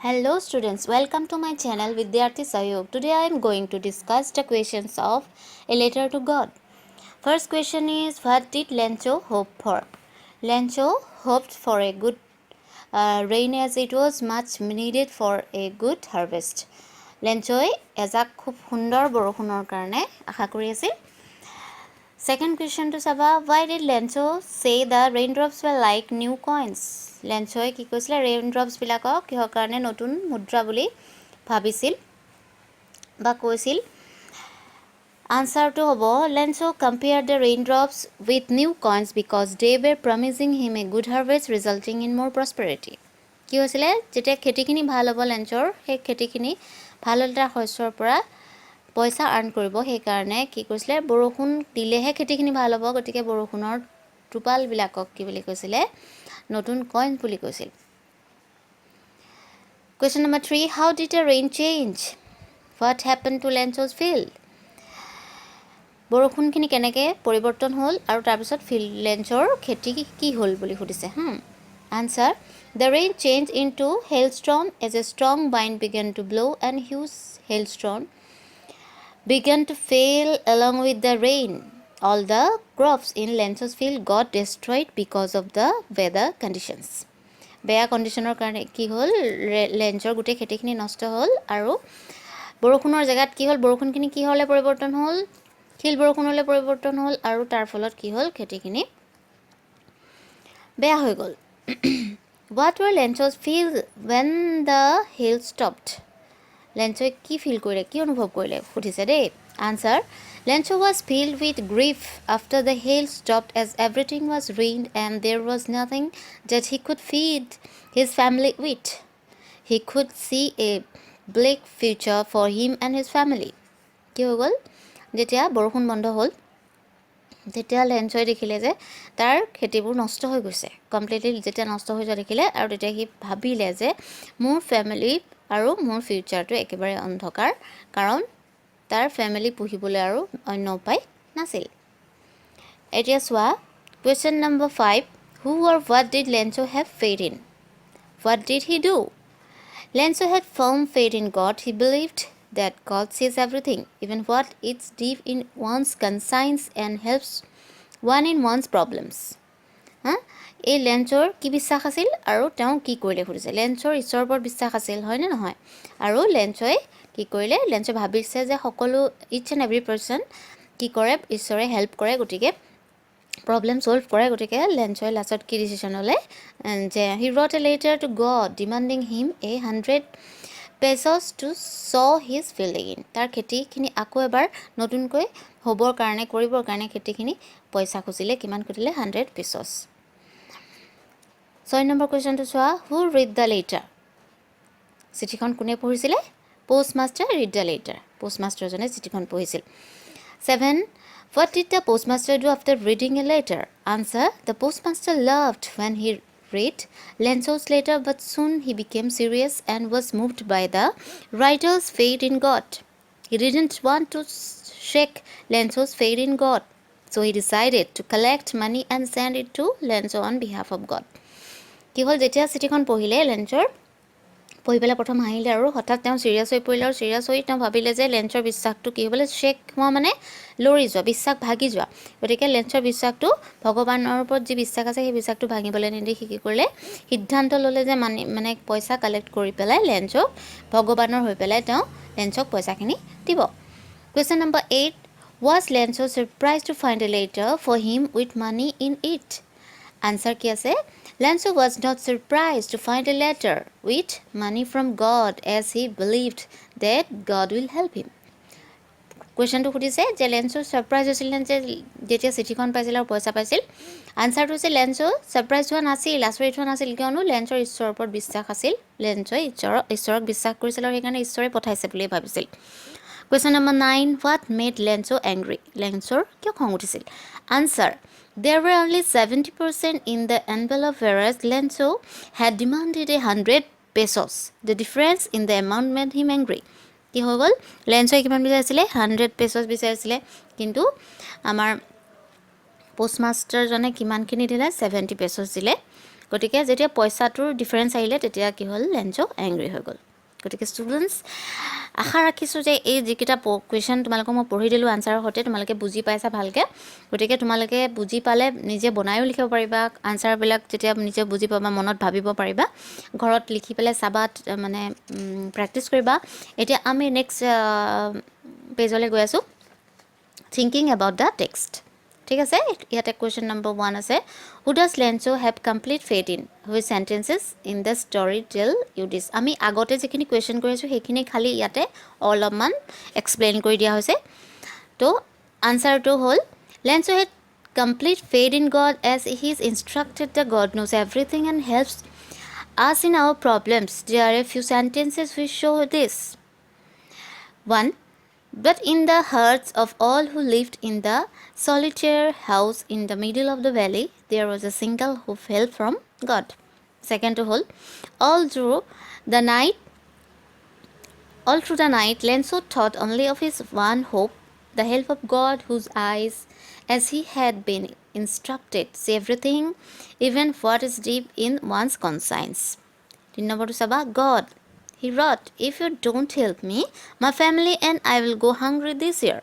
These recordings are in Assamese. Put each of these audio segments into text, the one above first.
Hello students, welcome to my channel Vidyarthi Sahyog. Today I am going to discuss the questions of a letter to God. First question is, what did Lencho hope for? Lencho hoped for a good rain as it was much needed for a good harvest. Lenchoy এজাক খুব সুন্দৰ বৰষুণৰ কাৰণে আশা কৰি আছিল. Second question to Saba, why did Lencho say the raindrops were like new coins? Lenchoy কি কৈছিলে raindrops বিলাকক কিহৰ কাৰণে নতুন মুদ্ৰা বুলি ভাবিছিল বা কৈছিল. Answer to হ'ব, Lencho compared the raindrops with new coins because they were promising him a good harvest resulting in more prosperity. কি হৈছিলে যেতিয়া খেতিখিনি ভাল হ'ব লেঞ্চৰ সেই খেতিখিনি ভাল এটা শস্যৰ পৰা পইচা আৰ্ন কৰিব সেই কাৰণে কি কৈছিলে বৰষুণ দিলেহে খেতিখিনি ভাল হ'ব গতিকে বৰষুণৰ টোপালবিলাকক কি বুলি কৈছিলে নতুন কইন বুলি কৈছিল. Question number 3, how did the rain change? What happened to Lencho's field? বৰষুণখিনি কেনেকৈ পৰিৱৰ্তন হ'ল আৰু তাৰপিছত লেঞ্চৰ খেতি কি হ'ল বুলি সুধিছে. Answer, the rain changed into hailstorm as a strong wind began to blow and huge hailstone began to fail along with the rain. All the crops in Lencho's field got destroyed because of the weather conditions. বেয়া কণ্ডিশ্যনৰ কাৰণে কি হ'ল লেঞ্চৰ গোটেই খেতিখিনি নষ্ট হ'ল আৰু বৰষুণৰ জেগাত কি হ'ল বৰষুণখিনি কি হ'লে পৰিৱৰ্তন হ'ল শিল বৰষুণ হ'লে পৰিৱৰ্তন হ'ল আৰু তাৰ ফলত কি হ'ল খেতিখিনি বেয়া হৈ গ'ল. What were Lencho's feel when the hail stopped? লেঞ্চই কি ফিল কৰিলে কি অনুভৱ কৰিলে সুধিছে দেই. Answer, Lencho was filled with grief after the hail stopped as everything was ruined and there was nothing that he could feed his family with. He could see a bleak future for him and his family. কি হৈ গ'ল যেতিয়া বৰষুণ বন্ধ হ'ল তেতিয়া লেঞ্চই দেখিলে যে তাৰ খেতিবোৰ নষ্ট হৈ গৈছে কমপ্লিটলি যেতিয়া নষ্ট হৈ যোৱা দেখিলে আৰু তেতিয়া সি ভাবিলে যে মোৰ ফেমিলি আৰু মোৰ ফিউচাৰটো একেবাৰে অন্ধকাৰ কাৰণ তাৰ ফেমিলি পুহিবলৈ আৰু অন্য উপায় নাছিল. এতিয়া চোৱা question number 5, who or what did Lencho have faith in? What did he do? Lencho had firm faith in God. He believed that God sees everything, even what is deep in one's conscience and helps one in one's problems. এই লেঞ্চৰ কি বিশ্বাস আছিল আৰু তেওঁ কি কৰিলে সুধিছে. লেঞ্চৰ ঈশ্বৰৰ ওপৰত বিশ্বাস আছিল হয়নে নহয় আৰু লেঞ্চই কি কৰিলে লেঞ্চই ভাবিছে যে সকলো ইচ এণ্ড এভৰি পাৰ্চন কি কৰে ঈশ্বৰে হেল্প কৰে গতিকে প্ৰব্লেম ছল্ভ কৰে গতিকে লেঞ্চই লাষ্টত কি ডিচিশ্যন ল'লে যে he wrote a letter to God demanding him 100 pesos to sow his field again. তাৰ খেতিখিনি আকৌ এবাৰ নতুনকৈ হ'বৰ কাৰণে কৰিবৰ কাৰণে খেতিখিনি পইচা খুজিলে কিমান খুজিলে 100 pesos. 6 নম্বৰ কুৱেশ্যনটো চোৱা, who read the letter? চিঠিখন কোনে পঢ়িছিলে postmaster read the letter. postmasterজনে চিঠিখন পঢ়িছিল. 7, what did the postmaster do after reading a letter? Answer, the postmaster laughed when he read Lencho's letter, but soon he became serious and was moved by the writer's faith in God. He didn't want to shake Lencho's faith in God, so he decided to collect money and send it to Lencho on behalf of God. কি হ'ল যেতিয়া চিঠিখন পঢ়িলে লেঞ্চৰ পঢ়ি পেলাই প্ৰথম হাঁহিলে আৰু হঠাৎ তেওঁ চিৰিয়াছ হৈ পৰিলে আৰু চিৰিয়াছ হৈ তেওঁ ভাবিলে যে লেঞ্চৰ বিশ্বাসটো কি হ'বলৈ শ্বেক হোৱা মানে লৰি যোৱা বিশ্বাস ভাগি যোৱা গতিকে লেঞ্চৰ বিশ্বাসটো ভগৱানৰ ওপৰত যি বিশ্বাস আছে সেই বিশ্বাসটো ভাঙিবলৈ নিদি কি কৰিলে সিদ্ধান্ত ল'লে যে মানে পইচা কালেক্ট কৰি পেলাই লেঞ্চক ভগৱানৰ হৈ পেলাই তেওঁ লেঞ্চক পইচাখিনি দিব. Question number 8, was Lencho surprised to find a letter for him with money in it? Answer কি আছে, Lencho was not surprised to find a letter with money from God as he believed that God will help him. কুৱেশ্যনটো সুধিছে যে লেঞ্চো ছাৰপ্ৰাইজ হৈছিল নে যে যেতিয়া চিঠিখন পাইছিল আৰু পইচা পাইছিল. আনচাৰটো হৈছে লেঞ্চো ছাৰপ্ৰাইজ হোৱা নাছিল আচৰিত হোৱা নাছিল কিয়নো লেঞ্চৰ ঈশ্বৰৰ ওপৰত বিশ্বাস আছিল. লেঞ্চই ঈশ্বৰক বিশ্বাস কৰিছিল আৰু সেইকাৰণে ঈশ্বৰে পঠাইছে বুলিয়ে ভাবিছিল. Question number 9, what made Lencho angry? লেঞ্চৰ কিয় খং উঠিছিল? Answer, there were only 70% in the envelope whereas Lencho had demanded 100 pesos. The difference in the amount made him angry. কি হৈ গ'ল লেঞ্চই কিমান বিচাৰিছিলে 100 pesos বিচাৰিছিলে কিন্তু আমাৰ পোষ্টমাষ্টাৰজনে কিমানখিনি দিলে 70 pesos দিলে গতিকে যেতিয়া পইচাটোৰ ডিফাৰেঞ্চ আহিলে তেতিয়া কি হ'ল লেঞ্চ' এংগ্ৰি হৈ গ'ল গতিকে ষ্টুডেণ্টছ আশা ৰাখিছোঁ যে এই যিকেইটা কুৱেশ্যন তোমালোকক মই পঢ়ি দিলোঁ আনচাৰৰ সৈতে তোমালোকে বুজি পাইছা ভালকৈ গতিকে তোমালোকে বুজি পালে নিজে বনায়ো লিখিব পাৰিবা আনচাৰবিলাক যেতিয়া নিজে বুজি পাবা মনত ভাবিব পাৰিবা ঘৰত লিখি পেলাই চাবা মানে প্ৰেক্টিছ কৰিবা এতিয়া আমি নেক্সট পেজলৈ গৈ আছোঁ থিংকিং এবাউট দ্য টেক্সট ঠিক আছে ইয়াতে কুৱেশ্যন নম্বৰ 1 আছে who does Lencho' have complete faith in which sentences in the story tell you this আমি আগতে যিখিনি কুৱেশ্যন কৰি আছোঁ সেইখিনি খালি ইয়াতে অলপমান এক্সপ্লেইন কৰি দিয়া হৈছে তো আনচাৰটো হ'ল Lencho' had complete faith in God as he is instructed the God knows everything and helps us in our problems. There are a few sentences which show this. 1. But in the hearts of all who lived in the solitary house in the middle of the valley, there was a single who fell from God. Second to whole, all through the night, Lenso thought only of his one hope, the help of God, whose eyes, as he had been instructed, see everything, even what is deep in one's conscience. Number 2, God, he wrote, if you don't help me, my family and I will go hungry this year.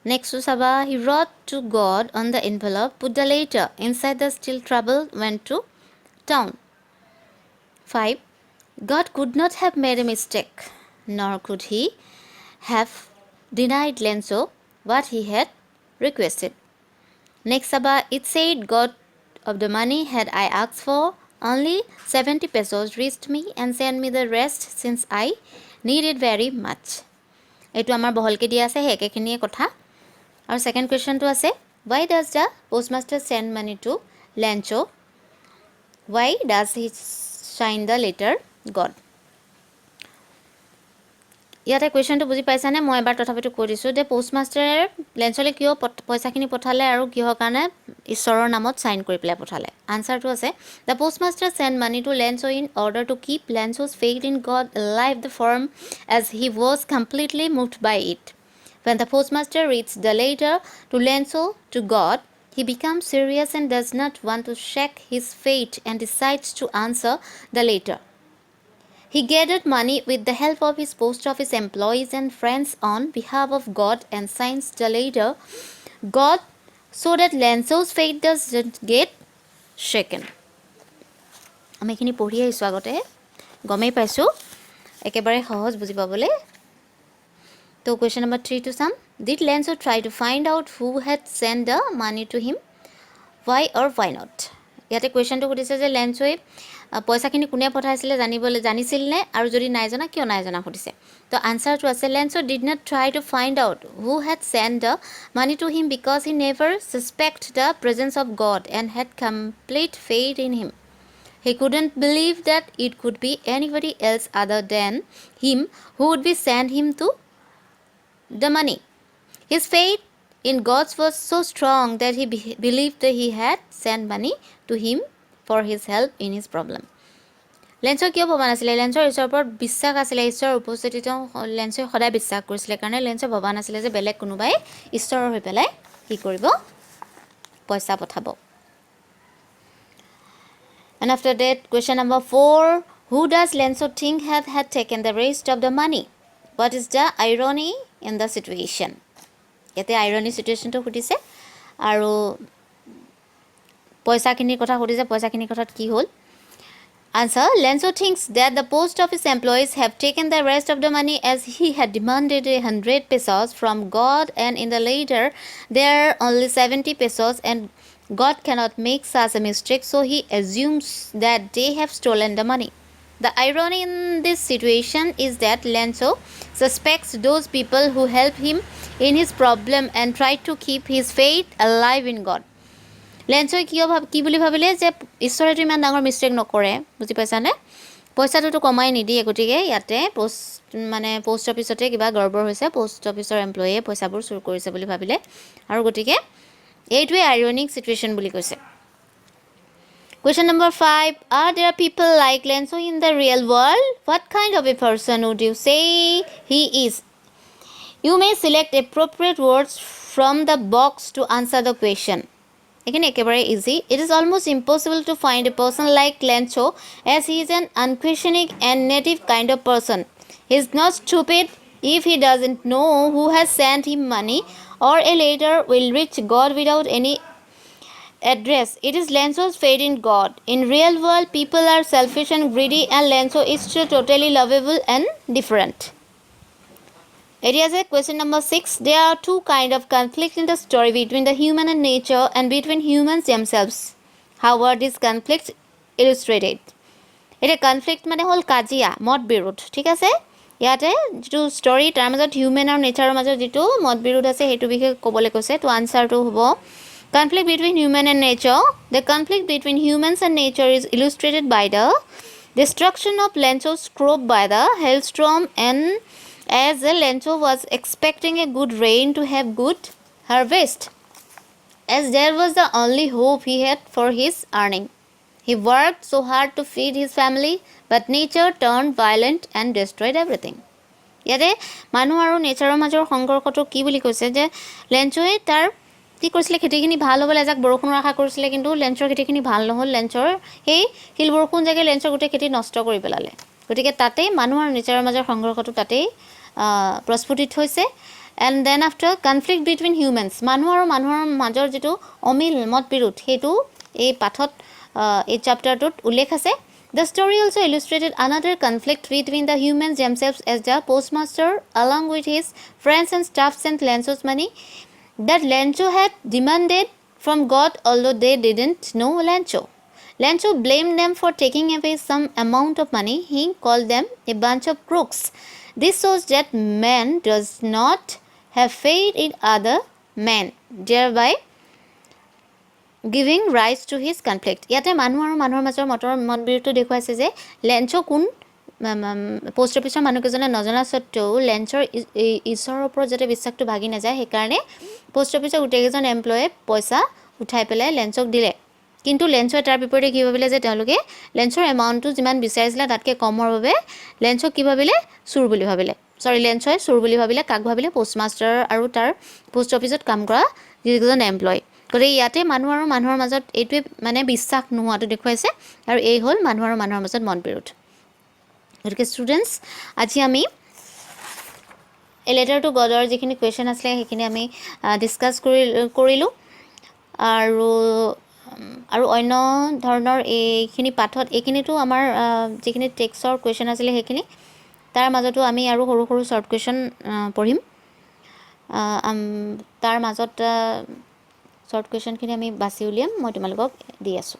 Next to Saba, he wrote to God on the envelope, put the letter inside the still trouble, went to town. 5. God could not have made a mistake, nor could he have denied Lenso what he had requested. Next Saba, it said, God of the money had I asked for, only 70 pesos reached me and sent me the rest since I need it very much. এইটো আমাৰ বহলকে দিয়া আছে একেখিনিয়ে কথা আৰু সেকেন্ড কোৱেশ্চনটো আছে why does the postmaster send money to Lencho? Why does he sign the letter God? ইয়াতে কুৱেশ্যনটো বুজি পাইছানে মই এবাৰ তথাপিতো কৈ দিছোঁ যে পোষ্টমাষ্টাৰে লেঞ্চলৈ কিয় পইচাখিনি পঠালে আৰু কিহৰ কাৰণে ঈশ্বৰৰ নামত চাইন কৰি পেলাই পঠালে আনচাৰটো আছে the postmaster send money to Lencho' in order to keep Lencho's faith in God alive the form as he was completely moved by it when the postmaster reads the letter to Lenso to God he becomes serious and does not want to shake his faith and decides to answer the letter. He gathered money with the help of his post office employees and friends on behalf of God and signs the letter God so that Lenso's faith doesn't get shaken. আমি এখিনি পঢ়ি আহিছোঁ আগতে গমেই পাইছোঁ একেবাৰে সহজ বুজি পাবলৈ তো question number 3 to sum did Lenso try to find out who had sent the money to him why or why not ইয়াতে কুৱেশ্যনটো সুধিছে যে লেঞ্চই পইচাখিনি কোনে পঠাইছিলে জানিছিল নে আৰু যদি নাই জনা কিয় নাই জনা সুধিছে তো আনচাৰটো আছে Lencho did not try to find out who had send the money to him because he never suspect the presence of God and had complete faith in him he couldn't believe that it could be anybody else other than him who would be send him to the money his faith in God was so strong that he believed that he had sent money to him for his help in his problem. লেঞ্চৰ কিয় ভবা নাছিলে লেঞ্চৰ ঈশ্বৰৰ ওপৰত বিশ্বাস আছিলে ঈশ্বৰৰ উপস্থিতিত লেঞ্চই সদায় বিশ্বাস কৰিছিলে কাৰণে লেঞ্চৰ ভবা নাছিলে যে বেলেগ কোনোবাই ঈশ্বৰৰ হৈ পেলাই কি কৰিব পইচা পঠাব and after that question number 4 who does Lenso think have had taken the rest of the money what is the irony in the situation ইয়াতে আইৰনি সিচুৱেশ্যনটো সুধিছে আৰু পইচাখিনিৰ কথা সুধিছে পইচাখিনিৰ কথাত কি হ'ল answer Lenso thinks that the post office employees have taken the rest of the money as he had demanded 100 pesos from God and in the letter there are only 70 pesos and God cannot make such a mistake so he assumes that they have stolen the money. The irony in this situation is that Lenso suspects those people who help him in his problem and try to keep his faith alive in God. Lenso কি বুলি ভাবিলে যে ঈশ্বৰেতো ইমান ডাঙৰ মিষ্টেক নকৰে বুজি পাইছানে পইচাটোতো কমাই নিদিয়ে গতিকে ইয়াতে পোষ্ট অফিচতে কিবা গৰ্বৰ হৈছে পোষ্ট অফিচৰ এমপ্লয়ীয়ে পইচাবোৰ চুৰ কৰিছে বুলি ভাবিলে আৰু গতিকে এইটোৱে আইৰনিক সিচুৱেশ্যন বুলি কৈছে Question number 5 are there people like Lenso in the real world what kind of a person would you say he is You may select appropriate words from the box to answer the question এইখিনি একেবাৰে easy it is almost impossible to find a person like Lencho as he is an unquestioning and native kind of person he is not stupid if he doesn't know who has sent him money or a letter will reach God without any address. It is Lenzo's faith in God. In real world, people are selfish and greedy, and Lenzo is still totally lovable and different. It is a question number 6. There are two kinds of conflict in the story between the human and nature and between humans themselves. How are these conflicts illustrated? এটা কনফ্লিক্ট মানে হ'ল কাজিয়া মত বিৰোধ ঠিক আছে ইয়াতে যিটো ষ্টৰী তাৰ মাজত হিউমেন আৰু নেচাৰৰ মাজত যিটো মত বিৰোধ আছে সেইটো বিষয়ে ক'বলৈ কৈছে তো আনচাৰটো হ'ব conflict between human and nature. The conflict between humans and nature is illustrated by the destruction of Lenzo's crop by the hailstorm, and as Lenzo was expecting a good rain to have good harvest, as there was the only hope he had for his earning. He worked so hard to feed his family, but nature turned violent and destroyed everything. ইয়াতে মানুহ আৰু নেচাৰৰ মাজৰ সংঘৰ্ষটো কি বুলি কৈছে যে লেঞ্চোৱে তাৰ কি কৰিছিলে খেতিখিনি ভাল হ'বলৈ এজাক বৰষুণৰ আশা কৰিছিলে কিন্তু লেঞ্চৰ খেতিখিনি ভাল নহ'ল লেঞ্চৰ সেই শিল বৰষুণ জাগে লেঞ্চৰ গোটেই খেতি নষ্ট কৰি পেলালে গতিকে তাতেই মানুহ আৰু নেচাৰৰ মাজৰ সংঘৰ্ষটো তাতেই প্ৰস্ফুটিত হৈছে and then after conflict between humans মানুহ আৰু মানুহৰ মাজৰ যিটো অমিল মত বিৰোধ সেইটো এই পাঠত এই চেপ্টাৰটোত উল্লেখ আছে The story also illustrated another conflict between the humans themselves as the postmaster along with his friends and staff sent Lenzo's money that Lenzo had demanded from God although they didn't know Lenzo. Lenzo blamed them for taking away some amount of money. He called them a bunch of crooks. This shows that man does not have faith in other men, thereby giving rise to his conflict. ইয়াতে মানুহ আৰু মানুহৰ মাজৰ মত বিৰোধটো দেখুৱাইছে যে লেঞ্চো কোন পোষ্ট অফিচৰ মানুহকেইজনে নজনা স্বত্তেও লেঞ্চৰ ঈশ্বৰৰ ওপৰত যাতে বিশ্বাসটো ভাগি নাযায় সেইকাৰণে পোষ্ট অফিচৰ গোটেইকেইজন এমপ্লয়ে পইচা উঠাই পেলাই লেঞ্চক দিলে কিন্তু লেঞ্চয়ে তাৰ বিপৰীতে কি ভাবিলে যে তেওঁলোকে লেঞ্চৰ এমাউণ্টটো যিমান বিচাৰিছিলে তাতকৈ কমৰ বাবে লেঞ্চক কি ভাবিলে চোৰ বুলি ভাবিলে লেঞ্চয়ে চোৰ বুলি ভাবিলে কাক ভাবিলে পোষ্টমাষ্টাৰ আৰু তাৰ পোষ্ট অফিচত কাম কৰা যিকেইজন এমপ্লয় গতিকে ইয়াতে মানুহ আৰু মানুহৰ মাজত এইটোৱে মানে বিশ্বাস নোহোৱাটো দেখুৱাইছে আৰু এই হ'ল মানুহ আৰু মানুহৰ মাজত মত বিৰোধ গতিকে ষ্টুডেণ্টছ আজি আমি এই লেটাৰ টু গডৰ যিখিনি কুৱেশ্যন আছিলে সেইখিনি আমি ডিছকাছ কৰিলোঁ আৰু অন্য ধৰণৰ এইখিনি পাঠত এইখিনিতো আমাৰ যিখিনি টেক্সৰ কুৱেশ্যন আছিলে সেইখিনি তাৰ মাজতো আমি আৰু সৰু সৰু শ্বৰ্ট কুৱেশ্যন পঢ়িম তাৰ মাজত শ্বৰ্ট কুৱেশ্যনখিনি আমি বাছি উলিয়াম মই তোমালোকক দি আছোঁ